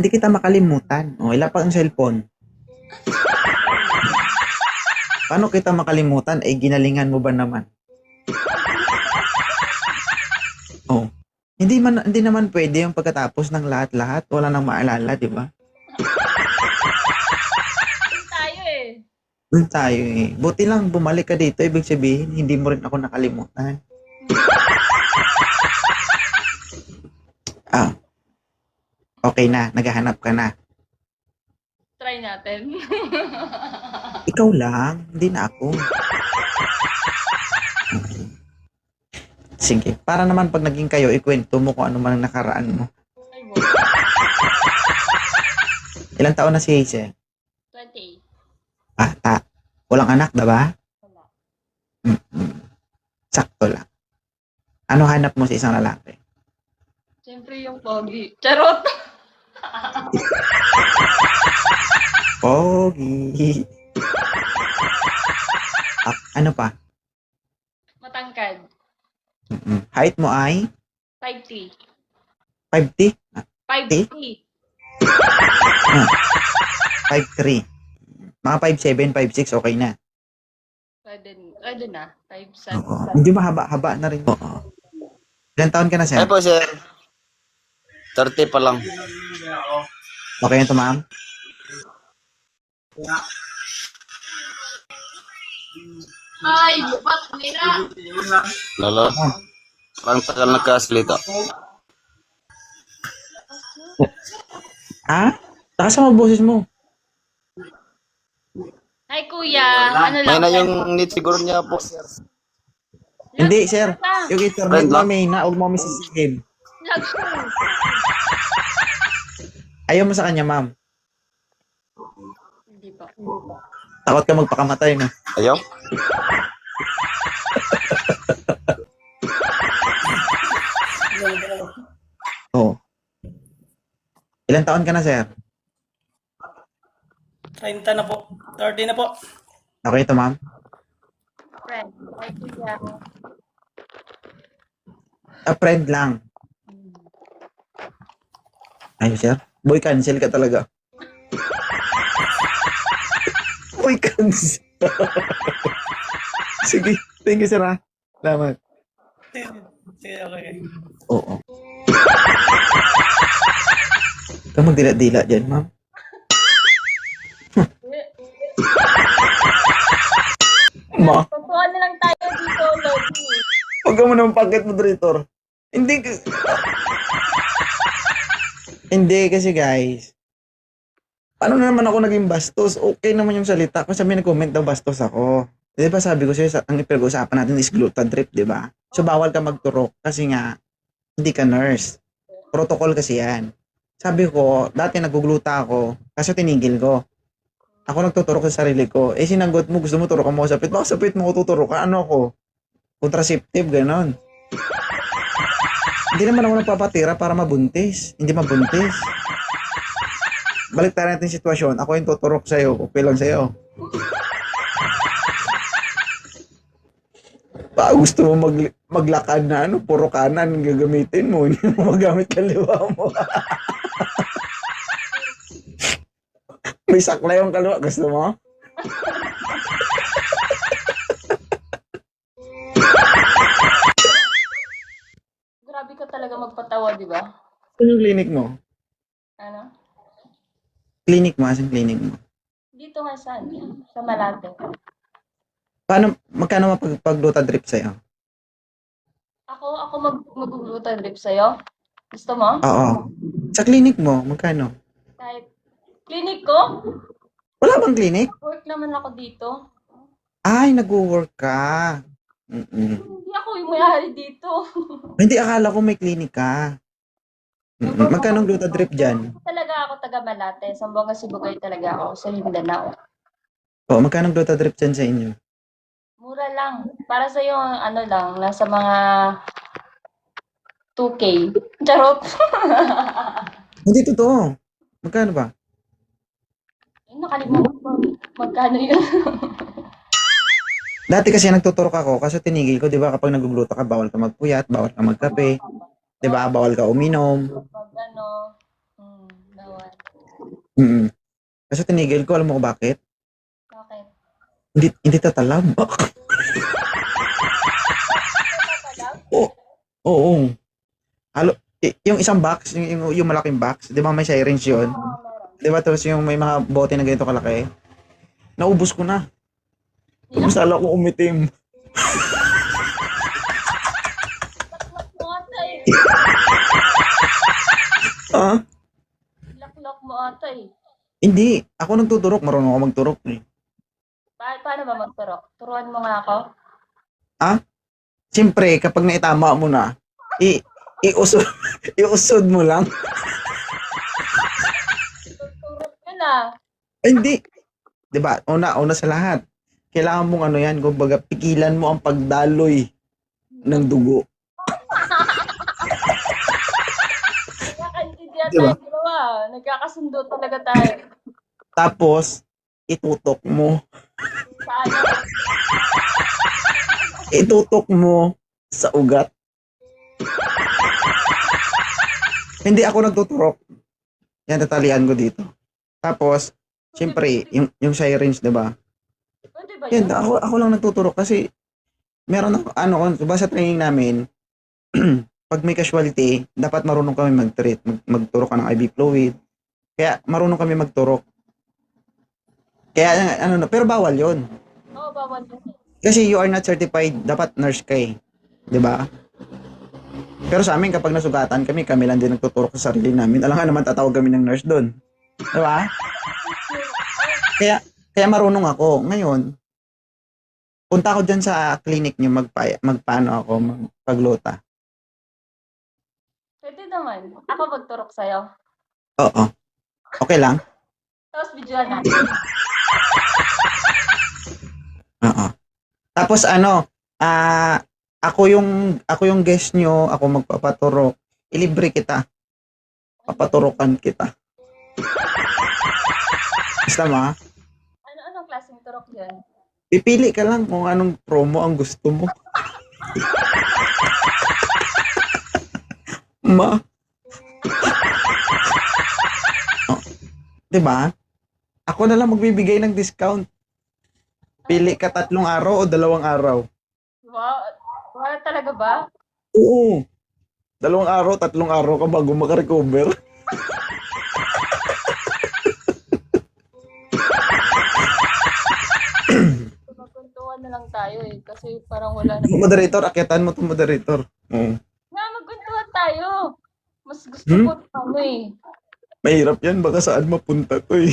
Hindi kita makalimutan. O, ila pa ang cellphone. Paano kita makalimutan? Eh, ginalingan mo ba naman? Oh. Hindi naman pwede yung pagkatapos ng lahat-lahat, wala nang maalala, di ba? Tayo eh. Doon tayo eh. Buti lang bumalik ka dito, ibig sabihin, hindi mo rin ako nakalimutan. Ah. Okay na, naghahanap ka na. Try natin. Ikaw lang, hindi na ako. Sige, para naman pag naging kayo, ikwento mo kung ano man ang nakaraan mo. Ay, boy. Ilang taon na si Hazel? 28. Bata. Walang anak, diba? Wala. Sakto lang. Ano hanap mo sa isang lalaki? Siyempre yung pogi. Charot! Pogi. Ano pa? Matangkad. Height mo ay 5'3". 5'3"? 5'3". 5'3". Mga 5'7", 5'6", okay na. Pwede na. 5'7". Oo. Hindi mahaba-haba na rin. Oo. Ilang taon ka na, sir? Ay po, sir. 30 pa lang. Okay na to, ma'am? Ay, bupat nila. Lalo. Parang tagal nagkasalita. Ah? Takas mo boses mo. Hi, kuya. Ano May lang? na yung need siguro niya po, sir. Hindi, sir. Yung internet Friend mo, lang. may na. Huwag mo misisihim. Nag-show. Ayaw mo sa kanya, ma'am. Hindi pa. Takot ka magpakamatay, no? Ayaw? Oo. Ilang taon ka na, sir? 30 na po. 30 na po. Okay to, ma'am? Friend. Hi, kuya. A friend lang. Ay, sir. Boy, cancel ka talaga. Boy, cancel. Sige. Thank you, sir, ha? Salamat. Sige, okay. Oo. Ikaw magdila-dila dyan, ma'am. Ma, Tutuan na lang tayo dito, Lodi. huwag ka mo ng pocket moderator. Hindi ka... Hindi kasi, guys. Paano na naman ako naging bastos? Okay naman yung salita. Kasi may nag-comment daw bastos ako. Di ba sabi ko sa'yo, ang ipag-usapan natin is glutadrip, di ba? So, bawal ka magturok kasi nga, hindi ka nurse. Protocol kasi yan. Sabi ko, dati nagugluta ako, kasi tinigil ko. Ako nagtuturok sa sarili ko. Eh, sinagot mo, gusto mo turokan mo sa pit. Baka sa pit mo ko tuturokan. Ano ako? Contraceptive, ganon. Hindi naman ako nagpapatira para mabuntis. Hindi mabuntis. Balik tayo natin yung sitwasyon. Ako yung tuturok sa'yo. Okay lang sa'yo. Baka gusto mo maglakad na ano, puro kanan gagamitin mo. Hindi mo magamit kaliwa mo. May sakla yung kaliwa. Gusto mo? Grabe ka talaga magpatawa, di ba? Ano yung clinic mo? Ano? Clinic mo? Asan clinic mo? Dito nga saan? Sa Malate. Paano, magkano mapag-gluta drip sa'yo? Ako maguglutan drip sa'yo. Gusto mo? Oo. Sa clinic mo, magkano? Kahit clinic ko? Wala bang clinic? Work naman ako dito. Ay, nag-work ka. Mm-mm. Hindi ako yung may-ari dito. Hindi, akala ko may clinic ka. Mm-mm. Magkano ang gluta drip dyan? Talaga ako taga Malate. Sambonga Sibugay talaga ako sa Mindanao. Oo, magkano ang gluta drip dyan sa inyo? Mura lang. Para sa'yo, ano lang, nasa mga 2K. Charot. Hindi totoo. Magkano ba? Ay, nakalimutan ko. Magkano yun? Dati kasi nagtuturok ako kasi tinigil ko, 'di ba? Kapag nagugluta ka, bawal ka magpuyat, bawal ka magkape, 'di ba? Bawal ka uminom. Pag ano, Bawal. Mm. Kasi tinigil ko, alam mo ko bakit? Bakit? Hindi tatalab. Oo. Oo. Halo, yung isang box, yung malaking box, 'di ba may syringe 'yun? Oo, meron. 'Di ba tapos yung may mga bote na ganito kalaki? Naubos ko na. Tapos Nilak ko umitim. mo ata eh. Ah? Laklak mo ata eh. Hindi. Ako nagtuturok. Marunong ako magturok eh. Paano ba magturok? Turuan mo nga ako. Ah? Siyempre, kapag naitama mo na, iusod, iusod mo lang. Turok ka na. Ay, hindi. 'Di ba? Una sa lahat. Kailangan mong ano yan, kumbaga pigilan mo ang pagdaloy ng dugo. Nagkakaintindihan Diba? tayo dalawa. Nagkakasundo talaga tayo. Tapos, itutok mo. Paano? Itutok mo sa ugat. Hindi ako nagtuturok. Yan, tatalian ko dito. Tapos, siyempre, yung syringe, 'di ba? Pwede ba Yan, yun? ako lang nagtuturok kasi meron ako, diba sa training namin, pag may casualty, dapat marunong kami mag-treat, magturok ka ng IV fluid. Kaya marunong kami magturok. Kaya pero bawal 'yon. Oo, bawal yun. Kasi you are not certified, dapat nurse ka eh. 'Di ba? Pero sa amin kapag nasugatan kami lang din nagtuturok sa sarili namin. Alam nga naman tatawag kami ng nurse doon. 'Di ba? Kaya marunong ako. Ngayon, punta ako diyan sa clinic niyo magpaano ako magpaglota. Pwede naman. Ako magturok sa'yo. Oo. Okay lang? Tapos videoan natin. Oo. Tapos ako yung guest nyo, ako magpapaturok. Ilibre kita. Papaturokan kita. Basta ma, Anong klaseng turok yun? pipili ka lang kung anong promo ang gusto mo. Ma. Oh, 'di ba? Ako na lang magbibigay ng discount. Pili ka 3 araw o 2 araw. Wow. Wow, talaga ba? Oo. 2 araw, 3 araw ka bago makarecover. Magkwentuhan na lang tayo eh. Kasi parang wala na. Moderator, akyatan mo 'tong moderator. Oo. Nga, magkwentuhan tayo. Mas gusto Hmm? ko ano eh. Mahirap yan, baka saan mapunta to eh.